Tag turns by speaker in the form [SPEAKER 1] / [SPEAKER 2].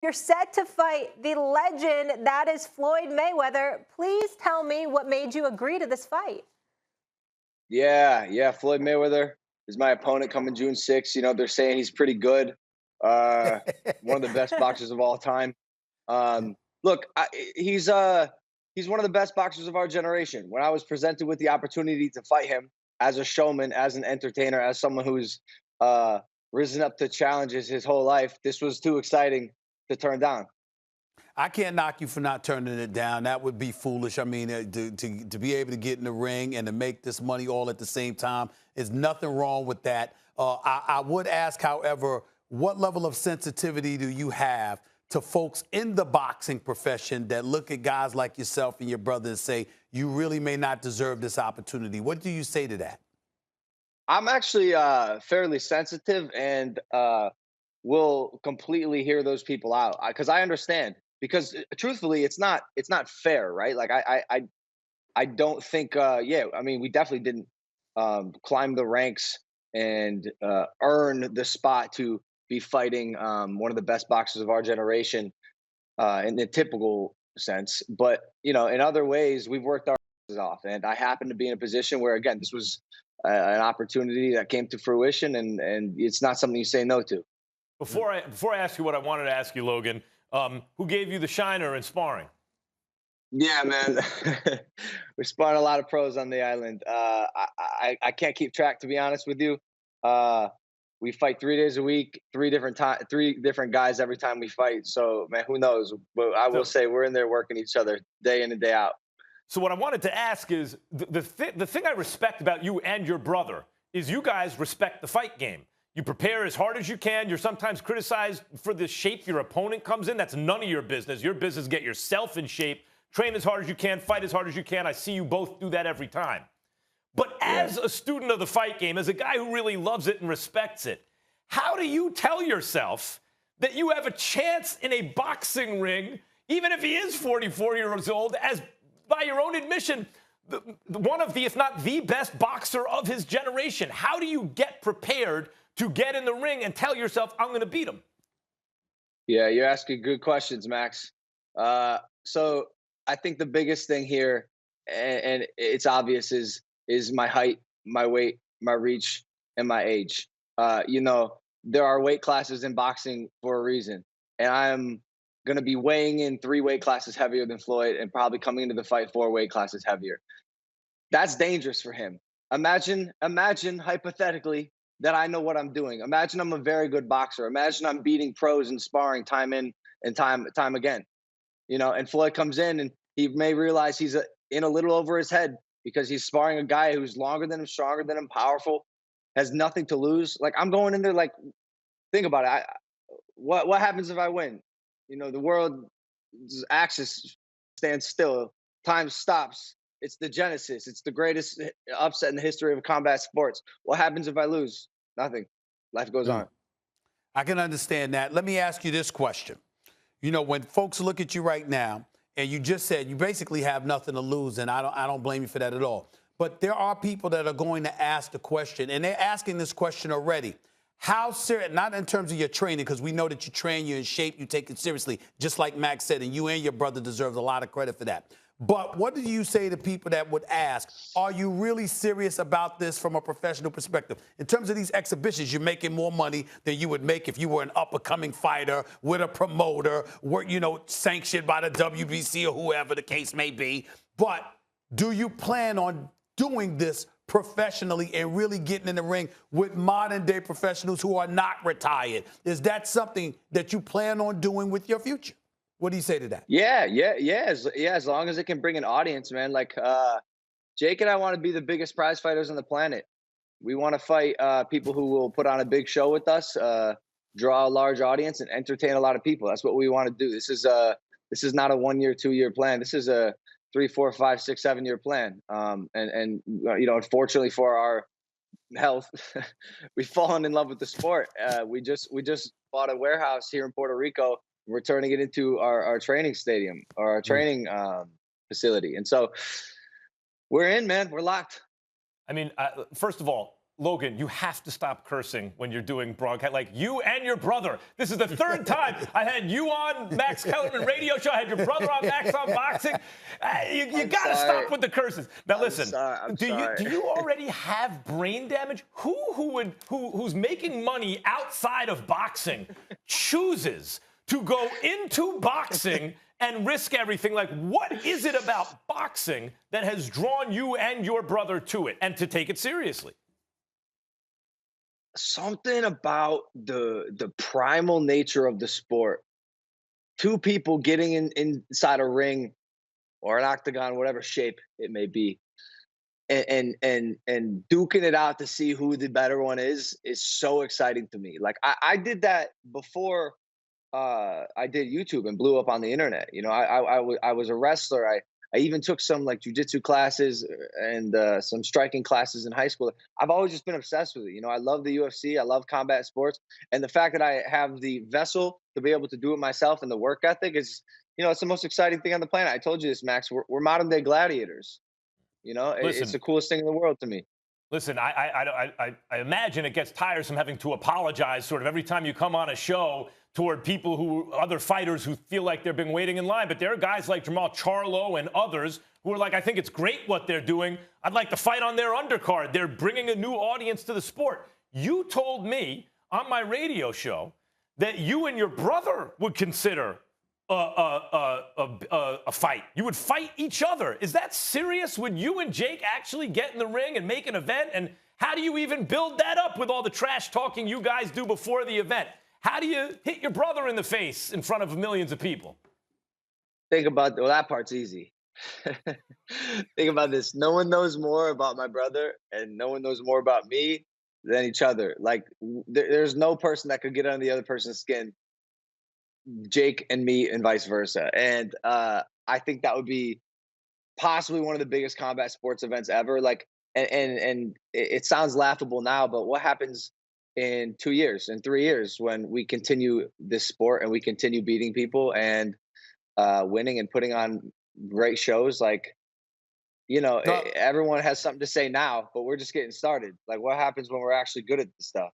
[SPEAKER 1] You're set to fight the legend that is Floyd Mayweather. Please tell me what made you agree to this fight.
[SPEAKER 2] Yeah. Floyd Mayweather is my opponent coming June 6th. They're saying he's pretty good. Uh, One of the best boxers of all time. Look, he's one of the best boxers of our generation. When I was presented with the opportunity to fight him as a showman, as an entertainer, as someone who's uh, risen up to challenges his whole life, this was too exciting to turn down.
[SPEAKER 3] I can't knock you for not turning it down. That would be foolish. I mean, to be able to get in the ring and to make this money all at the same time, there's nothing wrong with that. I would ask, however, what level of sensitivity do you have to folks in the boxing profession that look at guys like yourself and your brother and say, you really may not deserve this opportunity? What do you say to that?
[SPEAKER 2] I'm actually fairly sensitive and will completely hear those people out because I understand. Because truthfully, it's not fair, right? Like I don't think. Yeah, I mean, we definitely didn't climb the ranks and earn the spot to be fighting one of the best boxers of our generation in the typical sense. But in other ways, we've worked our asses off, and I happen to be in a position where, again, this was an opportunity that came to fruition, and it's not something you say no to.
[SPEAKER 4] Before I ask you what I wanted to ask you, Logan, who gave you the shiner in sparring?
[SPEAKER 2] Yeah, man. We're sparring a lot of pros on the island. I can't keep track, to be honest with you. We fight 3 days a week, three different guys every time we fight. So, man, who knows? But I will
[SPEAKER 4] So,
[SPEAKER 2] say we're in there working each other day in and day out.
[SPEAKER 4] so what I wanted to ask is the thing I respect about you and your brother is you guys respect the fight game. You prepare as hard as you can. You're sometimes criticized for the shape your opponent comes in. That's none of your business. Your business is get yourself in shape, train as hard as you can, fight as hard as you can. I see you both do that every time. But as a student of the fight game, as a guy who really loves it and respects it, how do you tell yourself that you have a chance in a boxing ring, even if he is 44 years old, as by your own admission, one of the, if not the best boxer of his generation? How do you get prepared to get in the ring and tell yourself, I'm going to beat him?
[SPEAKER 2] Yeah, you're asking good questions, Max. So I think the biggest thing here, and it's obvious, is my height, my weight, my reach, and my age. There are weight classes in boxing for a reason, and I'm going to be weighing in 3 weight classes heavier than Floyd, and probably coming into the fight 4 weight classes heavier. That's dangerous for him. Imagine hypothetically that I know what I'm doing. Imagine I'm a very good boxer. Imagine I'm beating pros and sparring time in and time again. And Floyd comes in and he may realize he's in a little over his head because he's sparring a guy who's longer than him, stronger than him, powerful, has nothing to lose. Like, I'm going in there like, think about it. What happens if I win? The world's axis stands still. Time stops. It's the genesis. It's the greatest upset in the history of combat sports. What happens if I lose? Nothing. Life goes on.
[SPEAKER 3] I can understand that. Let me ask you this question. When folks look at you right now, and you just said you basically have nothing to lose, and I don't blame you for that at all. But there are people that are going to ask the question, and they're asking this question already. How serious, not in terms of your training, because we know that you train, you're in shape, you take it seriously, just like Max said, and you and your brother deserves a lot of credit for that. But what do you say to people that would ask, are you really serious about this from a professional perspective? In terms of these exhibitions, you're making more money than you would make if you were an up-and-coming fighter with a promoter, sanctioned by the WBC or whoever the case may be. But do you plan on doing this professionally and really getting in the ring with modern-day professionals who are not retired? Is that something that you plan on doing with your future? What do you say to that?
[SPEAKER 2] Yeah. As long as it can bring an audience, man. Like, Jake and I want to be the biggest prize fighters on the planet. We want to fight people who will put on a big show with us, draw a large audience, and entertain a lot of people. That's what we want to do. This is not a 1 year, 2 year plan. This is a 3, 4, 5, 6, 7 year plan. Unfortunately for our health, we've fallen in love with the sport. We just bought a warehouse here in Puerto Rico. We're turning it into our training stadium or our training facility. And so we're in, man. We're locked.
[SPEAKER 4] I mean, first of all, Logan, you have to stop cursing when you're doing broadcast. Like you and your brother. This is the third time I had you on Max Kellerman radio show. I had your brother on Max on Boxing. You got to stop with the curses. Now listen, do you already have brain damage? Who's making money outside of boxing chooses to go into boxing and risk everything? Like, what is it about boxing that has drawn you and your brother to it and to take it seriously?
[SPEAKER 2] Something about the primal nature of the sport. Two people getting inside a ring or an octagon, whatever shape it may be, and duking it out to see who the better one is so exciting to me. Like I did that before I did YouTube and blew up on the internet. You know, I was a wrestler. I even took some like jujitsu classes and some striking classes in high school. I've always just been obsessed with it. You know, I love the UFC. I love combat sports. And the fact that I have the vessel to be able to do it myself and the work ethic is, you know, it's the most exciting thing on the planet. I told you this, Max. We're modern day gladiators. You know, it's the coolest thing in the world to me.
[SPEAKER 4] Listen, I imagine it gets tiresome having to apologize sort of every time you come on a show toward people other fighters who feel like they've been waiting in line. But there are guys like Jamal Charlo and others who are like, I think it's great what they're doing. I'd like to fight on their undercard. They're bringing a new audience to the sport. You told me on my radio show that you and your brother would consider a fight. You would fight each other. Is that serious? Would you and Jake actually get in the ring and make an event? And how do you even build that up with all the trash talking you guys do before the event? How do you hit your brother in the face in front of millions of people?
[SPEAKER 2] Think about, well, that part's easy. Think about this. No one knows more about my brother and no one knows more about me than each other. Like there's no person that could get under the other person's skin, Jake and me and vice versa. And I think that would be possibly one of the biggest combat sports events ever. Like, and it sounds laughable now, but what happens in 2 years, in 3 years, when we continue this sport and we continue beating people and winning and putting on great shows? Like, you know, everyone has something to say now, but we're just getting started. Like, what happens when we're actually good at this stuff?